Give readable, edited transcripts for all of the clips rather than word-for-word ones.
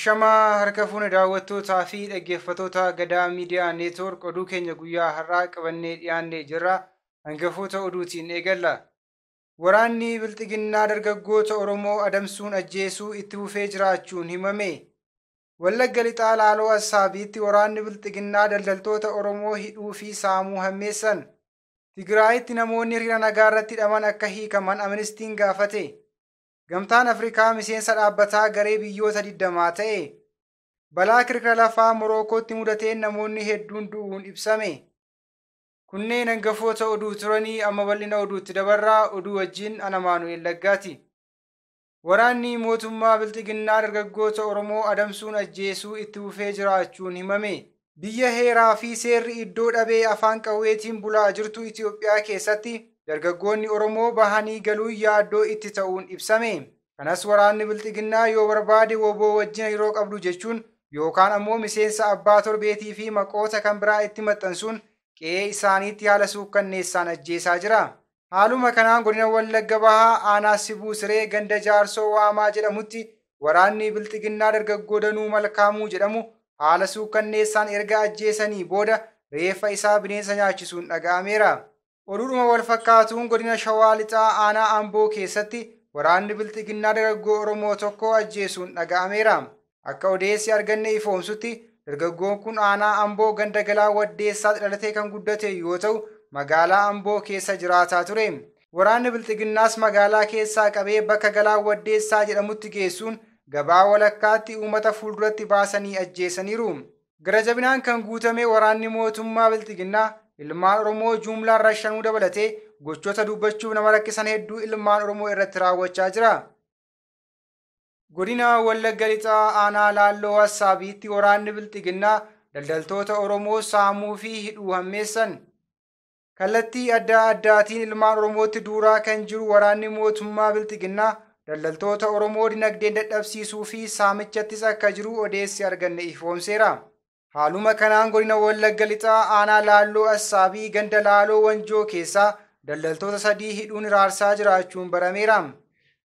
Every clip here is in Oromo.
Ashamaa harka fuune daawwattootaa fi dhaggeeffattoota Gadaa Miidiyaa Neetwoork oduu keenya guyyaa har'aa qabannee dhiyaannee jirra. Hangafoota oduutiin eegalla. Waraanni Bilxiginnaa dargaggoota Oromoo adamsuun ajjeesuu itti fufee jiraachuun himame. Wallagga Lixaa Laaloo Assaabiitti waraanni Bilxiginnaa daldaltoota Oromoo hidhuu fi saamuu hammeessan. Tigraayitti namoonni hiriira nagaa irratti hidhaman akka hiikaman Amnistiin gaafate. Gamtaan Afrikaa miseensa dhaabbataa garee biyyoota 20 ta'e. Balaa kirkira lafaa Morokootti mudateen namoonni hedduun du'uun ibsame. Kunneen hangafoota oduu turanii amma bal'ina oduutti dabarraa. Oduu wajjin ana Maanu'eel Laggaati. Waraanni mootummaa Bilxiginnaa dargaggoota Oromoo adamsuun ajjeesuu itti fufee jiraachuun himame. Biyya heeraa fi seerri iddoo dhabee afaan qawweetiin bulaa jirtu Itoophiyaa keessatti dargaggoonni Oromoo bahanii galuu yaaddoo itti ta'uun ibsame. Kanas waraanni Bilxiginnaa yoo barbaade woboo wajjin hariiroo qabdu jechuun yookaan ammoo miseensa abbaa torbeetii fi maqoota kan biraa itti maxxansuun qe'ee isaaniitti haala suukkanneessaan ajjeesaa jira. Haaluma kanaan godina Wallagga Bahaa aanaa Sibuu Siree ganda Jaarsoo Waamaa jedhamutti waraanni Bilxiginnaa dargaggoo Danuu Malkaamuu jedhamu haala suukkanneessaan erga ajjeesanii booda reeffa isaa bineensa nyaachisuun dhaga'ameera. Oduudhuma wal fakkaatuun godina Shawaa Lixaa aanaa Amboo keessatti waraanni Bilxiginnaa dargaggoo Oromoo tokko ajjeesuun dhaga'ameera. Akka odeessi arganne ifoomsutti dargaggoon kun aanaa Amboo ganda Galaa Waddeessaatti dhalatee kan guddate yoo ta'u magaalaa Amboo keessa jiraataa ture. Waraanni Bilxiginnaas magaalaa keessaa qabee bakka Galaa Waddeessaa jedhamutti geessuun gabaa walakkaatti uummata fuulduratti baasanii ajjeesaniiru. Gara jabinaan kan guutame waraanni mootummaa Bilxiginnaa ilmaan Oromoo jumlaan rashanuu dabalatee gochoota dubbachuuf nama rakkisan hedduu ilmaan Oromoo irratti raawwachaa jira. Godina Wallagga Lixaa aanaa Laalloo Assaabiitti waraanni Bilxiginnaa daldaltoota Oromoo saamuu fi hidhuu hammeessan. Kallattii adda addaatiin ilmaan Oromootti duuraa kan jiru waraanni mootummaa Bilxiginnaa daldaltoota Oromoo dinagdeen dadhabsiisuu fi saamichattis akka jiru odeessi arganne ifoomseera. Haaluma kanaan godina Wallagga Lixaa aanaa Laalloo Assaabii ganda Laaloo Wanjoo keessaa daldaltoota 3 hidhuun raarsaa jiraachuun barameera.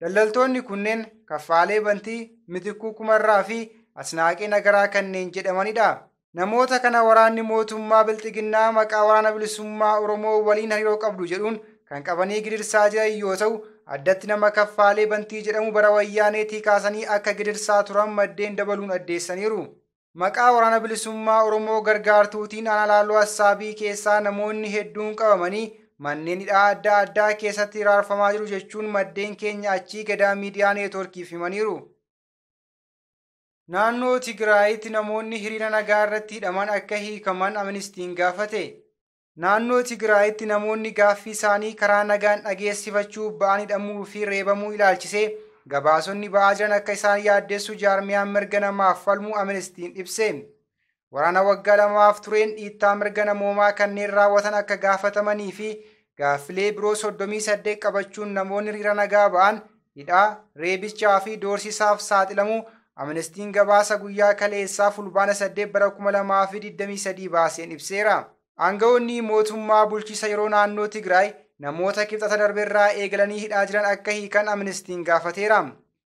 Daldaltoonni kunneen Kaffaalee Bantii, Mitikuu Kumarraa fi Asnaaqee Nagaraa kanneen jedhamanidha. Namoota kana waraanni mootummaa Bilxiginnaa maqaa waraana bilisummaa Oromoo waliin hariiroo qabdu jedhuun kan qabanii gidirsaa jiran yoo ta'u, addatti nama Kaffaalee Bantii jedhamu bara wayyaaneetii kaasanii akka gidirsaa turan maddeen dabaluun addeessaniiru. Maqaa waraana bilisummaa Oromoo gargaartuutiin aanaa Laalloo Assaabii keessaa namoonni hedduun qabamanii manneen hidhaa adda addaa keessatti raarfamaa jiru jechuun maddeen keenya achii Gadaa Miidiyaa Neetwoorkiif himaniiru. Naannoo Tigraayitti namoonni hiriira nagaa irratti hidhaman akka hiikaman Amnistiin gaafate. Naannoo Tigraayitti namoonni gaaffii isaanii karaa nagaan dhageessifachuuf ba'an hidhamuu fi reebamuu ilaalchisee gabaasonni ba'aa jiran akka isaan yaaddeessu jaarmiyaan mirga namaaf falmu Amnistiin ibse. Waraana waggaa 2 tureen dhiittaa mirga namoomaa kanneen raawwatan akka gaafatamanii fi gaaffilee biroo 38 qabachuun namoonni hiriira nagaa ba'an hidhaa, reebichaa fi doorsisaaf saaxilamuu Amnistiin gabaasa guyyaa kaleessaa fulbaana 8 bara 2023 baaseen ibseera. Aangawoonni mootummaa bulchiisa yeroo naannoo Tigraay namoota kibxata darbeerraa eegalanii hidhaa jiran akka hiikan Amnistiin gaafateera.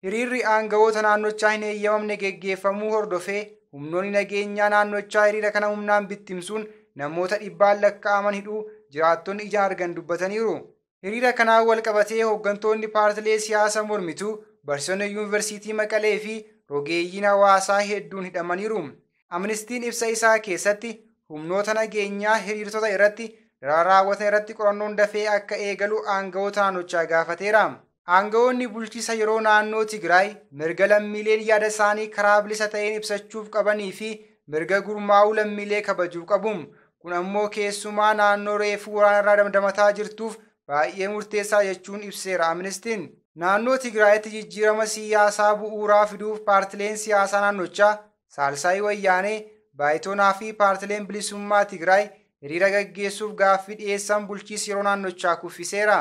Hiriirri aangawoota naannochaa hin eeyyamamne geggeeffamuu hordofee humnoonni nageenyaa naannochaa hiriira kana humnaan bittimsuun namoota dhibbaan lakkaa'aman hidhuu jiraattonni ijaan argan dubbataniiru. Hiriira kanaan wal qabatee hooggantoonni paartilee siyaasaa mormituu, barsiisonni yuunivarsiitii Maqalee fi rogeeyyiin hawaasaa hedduun hidhamaniiru. Amnistiin ibsa isaa keessatti humnoota nageenyaa hiriirtota irratti raawwatan irratti qorannoon dafee akka eegalu aangawoota naannochaa gaafateera. Aangawoonni bulchiisa yeroo naannoo Tigraay mirga lammiileen yaada isaanii karaa bilisa ta'een ibsachuuf qabanii fi mirga gurmaa'uu lammiilee kabajuu qabu. Kun ammoo keessumaa naannoo reefuu waraanarraa damdamataa jirtuuf baay'ee murteessaa jechuun ibseera Amnistiin. Naannoo Tigraayitti jijjiirama siyaasaa bu'uuraa fiduuf paartileen siyaasaa naannochaa Saalsaayii Wayyaanee, Baayitoonaa fi paartileen bilisummaa Tigraay hiriira gaggeessuuf gaaffii dhiyeessan bulchiisi yeroo naannochaa kuffiseera.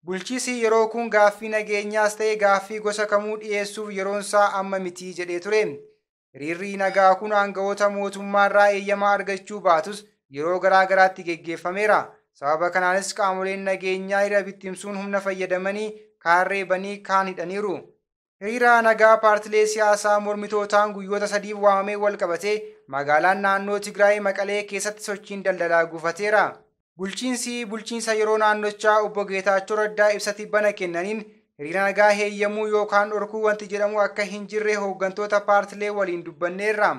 Bulchiisi yeroo kun gaaffii nageenyaas ta'e gaaffii gosa kamuu dhiyeessuuf yeroonsaa amma mitii jedhee ture. Hiriirri nagaa kun aangawoota mootummaarraa eeyyamaa argachuu baatus yeroo garaa garaatti geggeeffameera. Sababa kanaanis qaamoleen nageenyaa hiriira bittimsuun humna fayyadamanii kaan reebanii kaan hidhaniiru. Hiriira nagaa paartilee siyaasaa mormitootaan guyyoota 3 waamamee wal qabatee magaalaan naannoo Tigraay Maqalee keessatti sochiin daldalaa gufateera. Bulchiinsa yeroo naannochaa obbo Geetaachoo Raddaa ibsa tibbana kennaniin hiriira nagaa heeyyamuu yookaan dhorkuu wanti jedhamu akka hin jirre hooggantoota paartilee waliin dubbanneerra.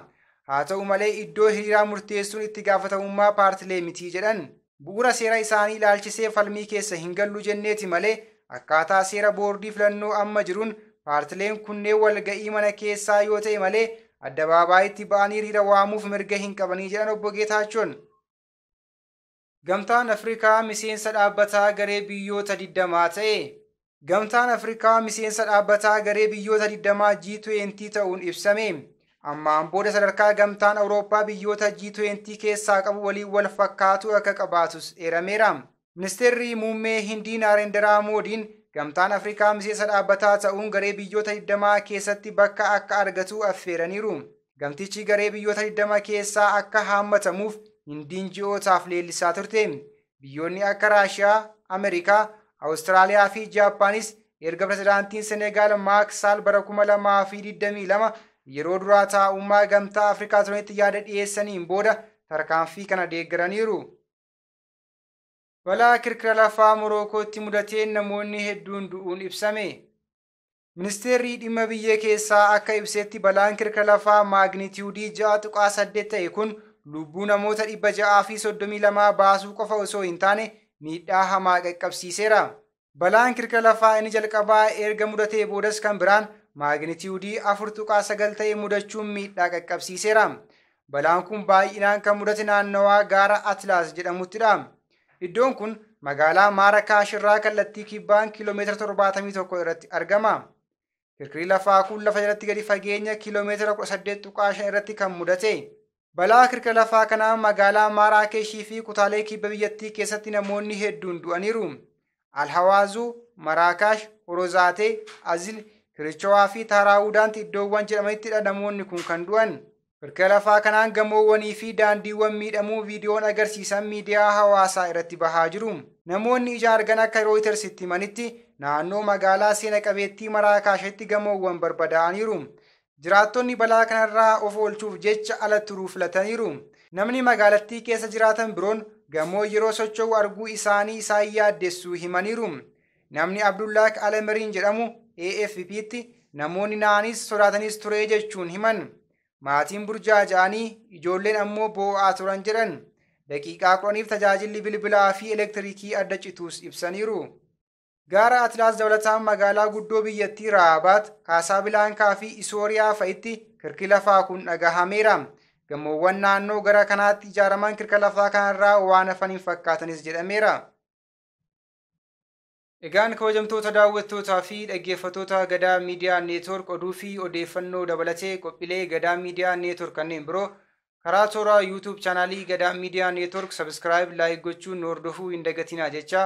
Haa ta'u malee iddoo hiriiraa murteessuun itti gaafatamummaa paartilee mitii jedhan. Bu'uura seera isaanii ilaalchisee falmii keessa hin gallu jenneeti malee akkaataa seera boordii filannoo amma jiruun paartileen kunneen walga'ii mana keessaa yoo ta'e malee addabaabayitti ba'anii hiriira waamuuf mirga hin qabanii jedhan obbo Geetaachoon. Gamtaan Afrikaa miseensa dhaabbataa garee biyyoota 20 ta'e. Gamtaan Afrikaa miseensa dhaabbataa garee biyyoota 20 G20 ta'uun ibsame. Ammaan booda sadarkaa gamtaan Awurooppaa biyyoota G20 keessaa qabu waliin wal fakkaatu akka qabaatus eerameera. Ministeerri muummee Hindii Naarendaraa Moodiin gamtaan Afrikaa miseensa dhaabbataa ta'uun garee biyyoota 20 keessatti bakka akka argatu affeeraniiru. Gamtichi garee biyyoota 20 keessaa akka haammatamuuf Hindiin ji'ootaaf leellisaa turte. Biyyoonni akka Raashiyaa, Ameerikaa, Awustiraaliyaa fi Jaappaanis erga pirezidaantiin Senegaal Maaki Saal bara 2022 yeroo duraa taa'ummaa gamtaa Afrikaa turanitti yaada dhiyeessaniin booda tarkaanfii kana deeggaraniiru. Balaa kirkira lafaa Morokootti mudateen namoonni hedduun du'uun ibsame. Ministeerri dhimma biyya keessaa akka ibsetti balaan kirkira lafaa maagnitiyuudii 6.8 ta'e kun lubbuu namoota 632 baasuu qofa osoo hin taane miidhaa hamaa qaqqabsiiseera. Balaan kirkira lafaa inni jalqabaa erga mudatee boodas kan biraan maagnitiyuudii 4.9 ta'e mudachuun miidhaa qaqqabsiiseera. Balaan kun baay'inaan kan mudate naannawaa gaara Atlaas jedhamuttidha. Iddoon kun magaalaa Maarakaash irraa kallattii kibbaan kiiloomeetira 71 irratti argama. Kirkirri lafaa kun lafa jalatti gadi fageenya kiiloomeetira 8.5 irratti kan mudate. Balaa kirkira lafaa kanaan magaalaa Maaraakeshii fi kutaalee kibba biyyattii keessatti namoonni hedduun du'aniiru. Alhawaazuu, Maraakaash, Orozaatee, Azil, Kirichawaa fi Taaraawudaanti iddoowwan jedhamanittidha namoonni kun kan du'an. Kirkira lafaa kanaan gamoowwanii fi daandiiwwan miidhamuu viidiyoon agarsiisan miidiyaa hawaasaa irratti bahaa jiru. Namoonni ija argan akka Rooyitersitti himanitti naannoo magaalaa seena qabeettii Maraakaashitti gamoowwan barbadaa'aniiru. Jiraattonni balaa kanarraa of oolchuuf jecha ala turuu filataniiru. Namni magaalattii keessa jiraatan biroon gamoo yeroo socho'u arguu isaanii isaan yaaddessuu himaniiru. Namni Abdullaak Alamariin jedhamu AFP'tti namoonni naanis sodaatanis ture jechuun himan. Maatiin burjaaja'anii ijoolleen ammoo boo'aa turan jedhan. Daqiiqaa 10f tajaajilli bilbilaa fi elektiriikii adda cituus ibsaniiru. Gaara Atlaas dabalataan magaalaa guddoo biyyattii Raabaat, Kaasabilaankaa fi Isooriyaa fa'itti kirkirri lafaa kun dhagahameera. Gamoowwan naannoo gara kanaatti ijaaraman kirkira lafaa kanarraa waan hafan hin fakkaatanis jedhameera. Egaan kabajamtoota daawwattootaa fi dhaggeeffattoota Gadaa Miidiyaa Neetwork oduu fi odeeffannoo dabalatee qophiilee Gadaa Miidiyaa Neetwork kanneen biroo karaa toora YouTube chaanaalii Gadaa Miidiyaa Neetwork subscribe like gochuun hordofuu hin dagatinaa jecha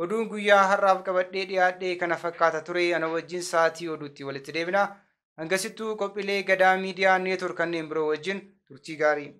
oduun guyyaa har'aaf qabadhee dhiyaadhee kana fakkaata ture ana wajjin sa'aatii oduutti walitti deebina. Hangasittuu qophiilee Gadaa Miidiyaa Neetwork kanneen biroo wajjin turtii gaarii.